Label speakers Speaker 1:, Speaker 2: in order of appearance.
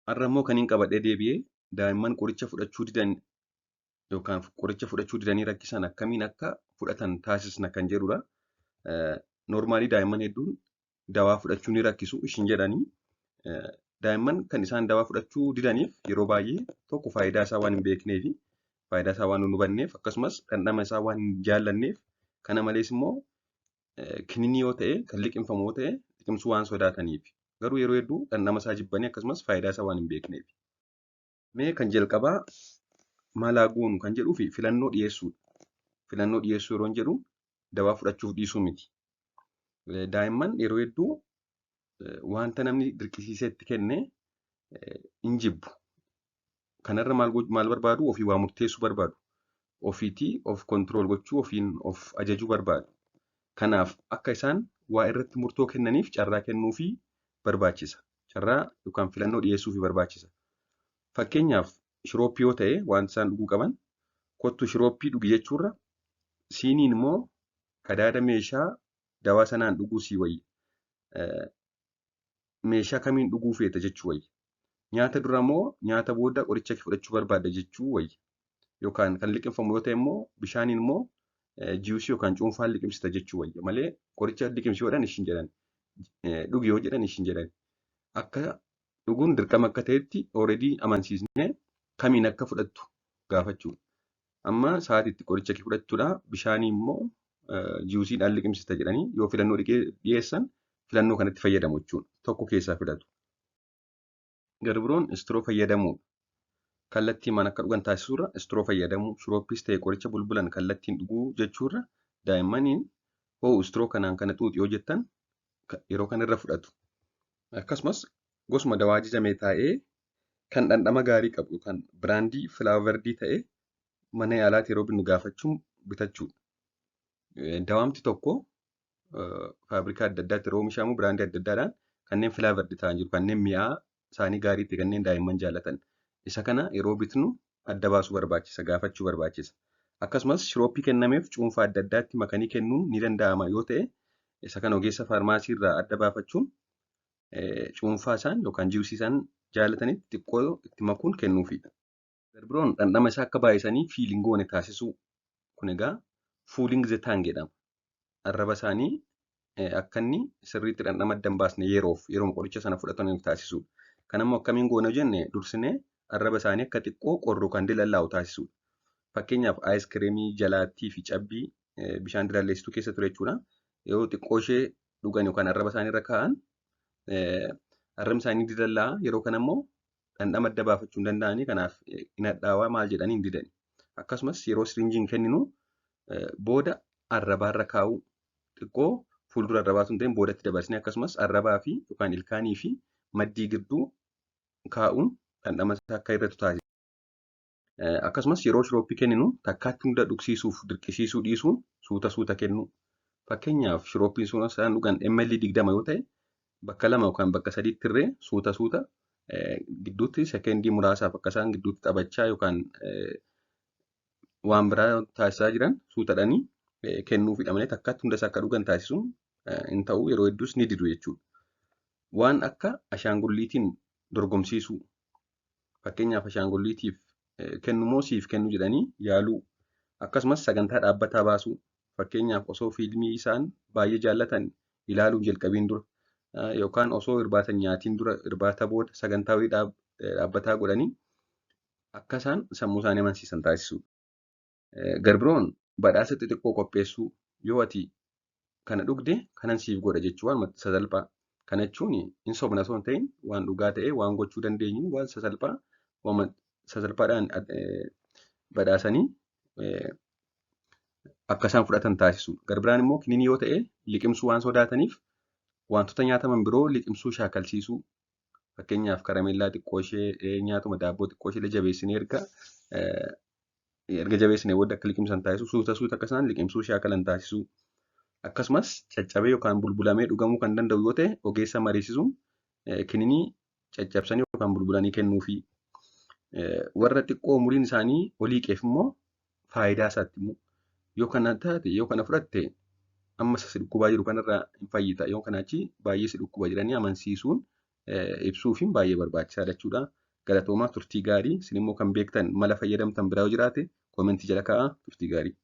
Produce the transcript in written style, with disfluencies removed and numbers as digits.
Speaker 1: Har'a immoo kan hin qabadhee deebi'ee daa'imman qoricha fudhachuu didan yookaan qoricha fudhachuu didanii rakkisan akkamiin akka fudhatan taasisna kan jedhudha. Noormaalii daa'imman hedduun dawaa fudhachuu ni rakkisu ishin jedhanii daa'imman kan isaan dawaa fudhachuu didaniif yeroo baay'ee tokko faayidaa isaa waan hin beeknee fi faayidaa isaa waan hin hubanneef akkasumas dhandhama isaa waan hin jaallanneef kana malees immoo kininii yoo ta'e kan liqimfamu yoo ta'e liqimsuu waan sodaataniif garuu yeroo hedduu dhandhama isaa jibbanii akkasumas faayidaa isaa waan hin beekneef. Mee kan jalqabaa maal haa goonu kan jedhuu fi filannoo dhiyeessuudha. Filannoo dhiyeessuu yeroo jedhu dawaa fudhachuuf dhiisuu miti. Daa'imman yeroo hedduu wanta namni dirqisiisee itti kenne hin jibbu. Kanarra maal barbaadu? Ofii waa murteessuu barbaadu. Ofiitii of kontirool gochuu ofiin of ajajuu barbaadu. Kanaaf akka isaan waa irratti murtoo kennaniif carraa kennuufii barbaachisa. Carraa yookaan filannoo dhiyeessuufii barbaachisa. Fakkeenyaaf shirooppii yoo ta'e waan isaan dhuguu qaban kottu shirooppii dhugi jechuurra siiniin immoo qadaada meeshaa dawaa sanaan dhuguu sii wayya. Meeshaa kamiin dhuguu feeta jechuu wayya. Nyaata dura immoo nyaata booda qoricha fudhachuu barbaadda jechuu wayya. Yookaan kan liqimfamu yoo ta'e immoo bishaaniin immoo jiwusii yookaan cuunfaan liqimsita jechuu wayya malee qoricha liqimsi yoo jedhan ishin jedhan dhugi yoo jedhan ishin jedhan akka dhuguun dirqama akka ta'etti already amansiisnee kamiin akka fudhattu gaafachuudha. Amma sa'aatiitti qoricha kee fudhattuudha bishaanii immoo jiwusiidhaan liqimsita jedhanii yoo filannoo dhiyeessan filannoo kanatti fayyadamu jechuudha. Tokko keessaa filatu. Garbiroon istiroo fayyadamuudha. Kallattiimaan akka dhugan taasisuurra istiroo fayyadamuu shirooppis ta'e qoricha bulbulan kallattiin dhuguu jechuurra daa'immaniin hoo istiroo kanaan kana xuuxi yoo jettan yeroo kanarra fudhatu. Akkasumas gosuma dawaa ajajamee taa'ee kan dhandhama gaarii qabu yookaan biraandii filaavardii ta'e mana yaalaatti yeroo binnu gaafachuun bitachuudha. Dawaamti tokko faabrikaa adda addaatti yeroo oomishamu biraandii adda addaadhaan kanneen filaavardii ta'an jiru kanneen mi'aa isaanii gaarii ta'e kanneen daa'imman jaallatan. Isa kana yeroo bitnu adda baasuu barbaachisa gaafachuu barbaachisa. Akkasumas shirooppii kennameef cuunfaa adda addaatti makanii kennuun ni danda'ama yoo ta'e isa kana ogeessa faarmaasii irraa adda baafachuun cuunfaa isaan yookaan jiwusii isaan jaallatanitti xiqqoo itti makuun kennuufidha. Garbiroon dhandhama isaa akka baay'isanii fiilingoone taasisuu. Kun egaa fuuling the tongue jedhama. Arraba isaanii akka inni sirriitti dhandhama adda hin baasne yeroo qoricha sana fudhataniif taasisuudha. Kanammoo akkamiin goona jenne dursinee arraba isaanii akka xiqqoo qorru kan dilallaa'u taasisuudha. Fakkeenyaaf aayiskiriimii, jalaattii fi cabbii bishaan dilalleessituu keessa ture jechuudha. Yoo xiqqoo ishee dhugan yookaan arraba isaanii irra kaa'an arrabni isaanii dilallaa'a. Yeroo kanammoo dhandhama adda baafachuu hin danda'anii kanaaf hin hadhaawaa maal jedhanii hin didani. Akkasumas yeroo siriinjiin kenninu booda arrabaarra kaa'uu xiqqoo fuuldura arrabaatu hin ta'in boodatti dabarsinee akkasumas arrabaa fi yookaan ilkaanii fi maddii gidduu kaa'uun dhandhama isaa akka irratti taasisa. Akkasumas yeroo shirooppii kenninu takkaatti hunda dhugsiisuuf dirqisiisuu dhiisuun suuta kennu. Fakkeenyaaf shirooppiin sun isaan dhugan ml 20 yoo ta'e bakka 2 yookaan bakka 3 irree suuta gidduutti sekendii muraasaaf akka isaan gidduutti taphachaa yookaan waan biraa taasisaa jiran suutadhanii kennuufidha malee takkaatti hunda isaa akka dhugan taasisuun hin ta'u yeroo hedduus ni didu jechuudha. Waan akka ashaangulliitiin dorgomsiisuu. Fakkeenyaaf ashaangulliitiif kennumoo siif kennu jedhanii yaaluu. Akkasumas sagantaa dhaabbataa baasuu. Fakkeenyaaf osoo fiilmii isaan baay'ee jaallatan ilaaluun jalqabiin dura yookaan osoo irbaata nyaatiin dura irbaata booda sagantaa wayii dhaabbataa godhanii akka isaan sammuu isaanii amansiisan taasisuudha. Garbiroon badhaasa xixiqqoo qopheessuu yoo ati kana dhugde kanan siif godha jechuu waan sasalphaa. Kana jechuun hin sobna osoo hin ta'in waan dhugaa ta'e waan gochuu dandeenyu waan sasalphaadhaan badhaasanii akka isaan fudhatan taasisu. Garbiraan immoo kininii yoo ta'e liqimsuu waan sodaataniif wantoota nyaataman biroo liqimsuu shaakalsiisuu. Fakkeenyaaf karameellaa xiqqoo ishee nyaatuma daabboo xiqqoo ishee jabeessinee erga jabeessinee booda akka liqimsan taasisuu suuta akka isaan liqimsuu shaakalan taasisuu. Akkasumas caccabee yookaan bulbulamee dhugamuu kan danda'u yoo ta'e ogeessa mariisisuun kininii caccabsanii yookaan bulbulanii kennuufi. Warra xiqqoo umuriin isaanii olii qeef immoo faayidaa isaatti immoo yoo kana taate yoo kana fudhatte amma si dhukkubaa jiru kanarraa hin fayyita yoo kanaachi baay'ee si dhukkuba jedhanii amansiisuun ibsuufiin baay'ee barbaachisaadha jechuudha. Galatoomaa turtii gaarii. Isin immoo kan beektan mala fayyadamtan biraa yoo jiraate koomentii jala kaa'aa turtii gaarii.